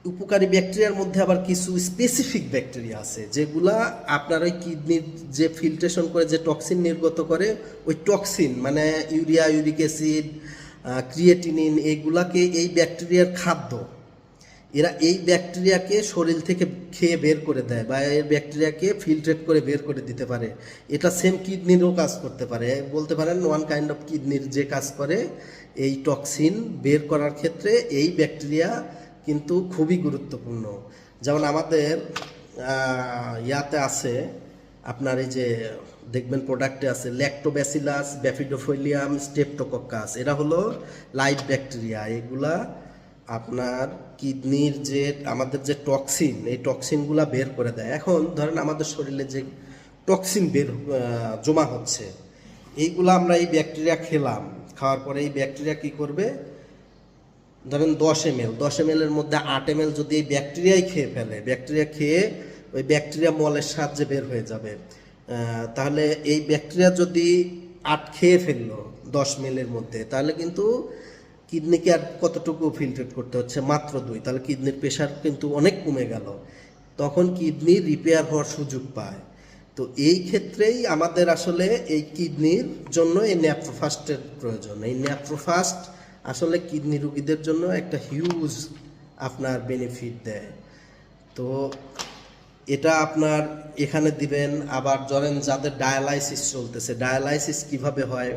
উপকারী ব্যাকটেরিয়ার মধ্যে আবার কিছু স্পেসিফিক ব্যাকটেরিয়া আছে যেগুলা আপনার ওই কিডনির যে ফিল্ট্রেশন করে যে টক্সিন নির্গত করে ওই টক্সিন মানে ইউরিয়া, ইউরিক অ্যাসিড, ক্রিয়েটিনিন এইগুলাকে এই ব্যাকটেরিয়ার খাদ্য। এরা এই ব্যাকটেরিয়াকে শরীর থেকে খেয়ে বের করে দেয় বা এই ব্যাকটেরিয়াকে ফিল্ট্রেট করে বের করে দিতে পারে। এটা সেম কিডনিরও কাজ করতে পারে, বলতে পারেন ওয়ান কাইন্ড অফ কিডনির যে কাজ করে এই টক্সিন বের করার ক্ষেত্রে এই ব্যাকটেরিয়া কিন্তু খুবই গুরুত্বপূর্ণ। যেমন আমাদের ইয়াতে আছে আপনার এই যে দেখবেন প্রোডাক্টে আছে ল্যাক্টোব্যাসিলাস, ব্যাফিডোফিলিয়াম, স্ট্রেপ্টোকক্কাস। এরা হলো লাইট ব্যাকটেরিয়া। এগুলা আপনার কিডনির যে আমাদের যে টক্সিন এই টক্সিনগুলা বের করে দেয়। এখন ধরেন আমাদের শরীরে যে টক্সিন জমা হচ্ছে এইগুলা আমরা এই ব্যাকটেরিয়া খেলাম, খাওয়ার পরে এই ব্যাকটেরিয়া কি করবে, ধরেন 10 ml এর মধ্যে 8 ml যদি এই ব্যাকটেরিয়াই খেয়ে ফেলে, ব্যাকটেরিয়া খেয়ে ওই ব্যাকটেরিয়া মলের সাহায্যে বের হয়ে যাবে। তাহলে এই ব্যাকটেরিয়া যদি 8 খেয়ে ফেললো 10 ml এর মধ্যে, তাহলে কিন্তু কিডনিকে আর কতটুকু ফিল্টার করতে হচ্ছে, মাত্র 2। তাহলে কিডনির প্রেশার কিন্তু অনেক কমে গেল, তখন কিডনি রিপেয়ার হওয়ার সুযোগ পায়। তো এই ক্ষেত্রেই আমাদের আসলে এই কিডনির জন্য এই ন্যাপ্রোফাস্টের প্রয়োজন। এই ন্যাপ্রোফাস্ট আসলে কিডনি রোগীদের জন্য একটা হিউজ আপনার বেনিফিট দেয়। তো এটা আপনার এখানে দিবেন। আবার ধরেন যাদের ডায়ালাইসিস চলতেছে, ডায়ালাইসিস কিভাবে হয়,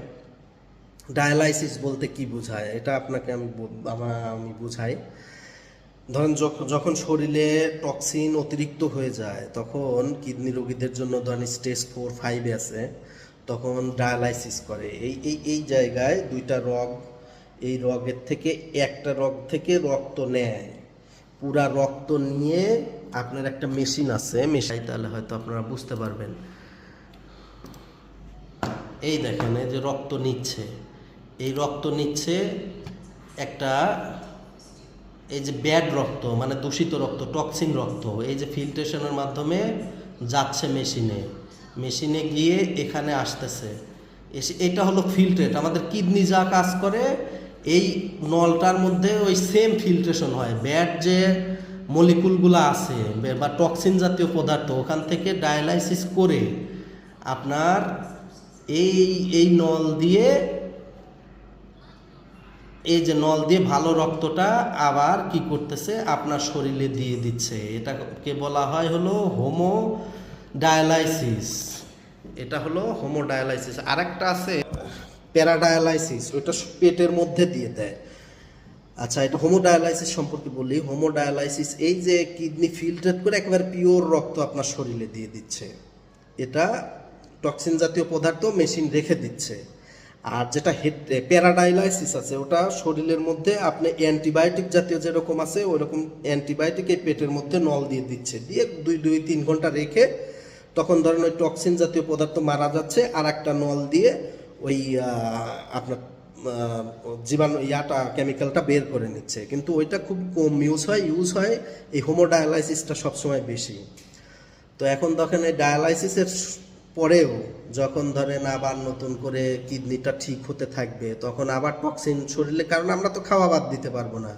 ডায়ালাইসিস বলতে কি বোঝায় এটা আপনাকে আমি বুঝাই। ধরেন যখন শরীরে টক্সিন অতিরিক্ত হয়ে যায় তখন কিডনি রোগীদের জন্য ধরেন স্টেজ 4-5 আছে, তখন ডায়ালাইসিস করে। এই জায়গায় দুইটা রগ, এই রগের থেকে একটা রগ থেকে রক্ত নেয়, পুরা রক্ত নিয়ে আপনার একটা মেশিন আছে, মেশিন তাহলে হয়তো আপনারা বুঝতে পারবেন। এই দেখেন এই যে রক্ত নিচ্ছে, এই রক্ত নিচ্ছে একটা, এই যে ব্যাড রক্ত মানে দূষিত রক্ত, টক্সিন রক্ত, এই যে ফিল্ট্রেশনের মাধ্যমে যাচ্ছে মেশিনে গিয়ে এখানে আসতেছে। এটা হলো ফিল্ট্রেট। আমাদের কিডনি যা কাজ করে এই নলটার মধ্যে ওই সেম ফিল্ট্রেশন হয়। ব্যাড যে মলিকুলগুলো আছে বা টক্সিন জাতীয় পদার্থ ওখান থেকে ডায়ালাইসিস করে আপনার এই নল দিয়ে, এই যে নল দিয়ে ভালো রক্তটা আবার কি করতেছে আপনার শরীরে দিয়ে দিচ্ছে। এটাকে বলা হয় হলো হোমোডায়ালাইসিস। এটা হলো হোমোডায়ালাইসিস। আরেকটা আছে প্যারাডায়ালাইসিস, ওইটা পেটের মধ্যে দিয়ে দেয়। আচ্ছা, এটা হোমোডায়ালাইসিস সম্পর্কে বলি। হোমোডায়ালাইসিস এই যে কিডনি ফিল্টার করে একেবারে পিওর রক্ত আপনার শরীরে দিয়ে দিচ্ছে, এটা টক্সিন জাতীয় পদার্থ মেশিন রেখে দিচ্ছে। আর যেটা প্যারাডায়ালাইসিস আছে ওটা শরীরের মধ্যে আপনি অ্যান্টিবায়োটিক জাতীয় যেরকম আছে ওইরকম অ্যান্টিবায়োটিক এই পেটের মধ্যে নল দিয়ে দিচ্ছে, দিয়ে 2-3 ঘন্টা রেখে তখন ধরেন ওই টক্সিন জাতীয় পদার্থ মারা যাচ্ছে, আর একটা নল দিয়ে ওই আপনার জীবাণু কেমিক্যালটা বের করে নিচ্ছে। কিন্তু ওইটা খুব কম ইউজ হয় এই হোমোডায়ালাইসিসটা সবসময় বেশি। তো এখন দেখেন এই ডায়ালাইসিসের পরেও যখন ধরেন আবার নতুন করে কিডনিটা ঠিক হতে থাকবে তখন আবার টক্সিন শরীরে, কারণ আমরা তো খাওয়া বাদ দিতে পারবো না,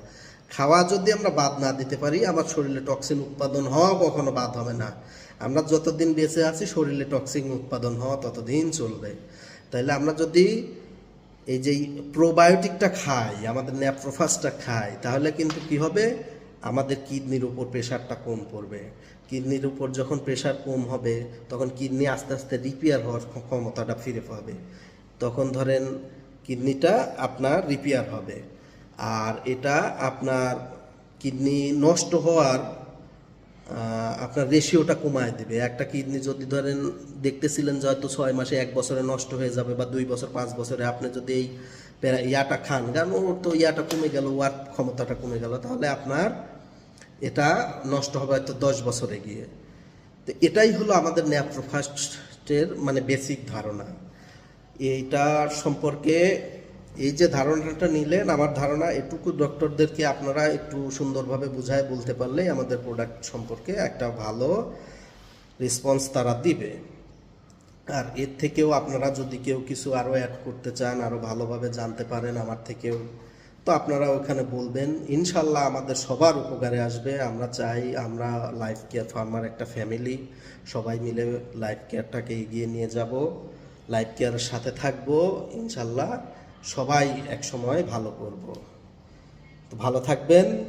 খাওয়া যদি আমরা বাদ না দিতে পারি আমার শরীরে টক্সিন উৎপাদন হওয়া কখনো বাদ হবে না। আমরা যতদিন বেঁচে আছি শরীরে টক্সিন উৎপাদন হওয়া ততদিন চলবে। তাইলে আমরা যদি এই যে প্রোবায়োটিকটা খাই, আমাদের ন্যাপ্রোফাসটা খাই, তাহলে কিন্তু কি হবে, আমাদের কিডনির উপর প্রেশারটা কম পড়বে। কিডনির উপর যখন প্রেশার কম হবে তখন কিডনি আস্তে আস্তে রিপেয়ার হওয়ার ক্ষমতাটা ফিরে পাবে, তখন ধরেন কিডনিটা আপনার রিপেয়ার হবে। আর এটা আপনার কিডনি নষ্ট হওয়ার আপনার রেশিওটা কমায় দেবে। একটা কিডনি যদি ধরেন দেখতেছিলেন যে হয়তো 6 মাসে 1 বছরে নষ্ট হয়ে যাবে বা 2 বছর 5 বছরে, আপনি যদি এই ইয়াটা খান, কারণ ওর তো ইয়াটা কমে গেল, ওয়ার ক্ষমতাটা কমে গেল, তাহলে আপনার এটা নষ্ট হবে হয়তো 10 বছরে গিয়ে। তো এটাই হলো আমাদের ন্যাপ্রোফাস্টের মানে বেসিক ধারণা। এইটার সম্পর্কে এই যে ধারণাটা নিলেন, আমার ধারণা এটুকু ডক্টরদেরকে আপনারা একটু সুন্দরভাবে বুঝায় বলতে পারলেই আমাদের প্রোডাক্ট সম্পর্কে একটা ভালো রেসপন্স তারা দিবে। আর এর থেকেও আপনারা যদি কেউ কিছু আরও অ্যাড করতে চান, আরও ভালোভাবে জানতে পারেন আমার থেকেও, তো আপনারা ওখানে বলবেন, ইনশাল্লাহ আমাদের সবার উপকারে আসবে। আমরা চাই আমরা লাইফ কেয়ার ফার্মার একটা ফ্যামিলি, সবাই মিলে লাইফ কেয়ারটাকে এগিয়ে নিয়ে যাব, লাইফ কেয়ারের সাথে থাকব, ইনশাল্লাহ সবাই এক সময় ভালো করব। তো ভালো থাকবেন।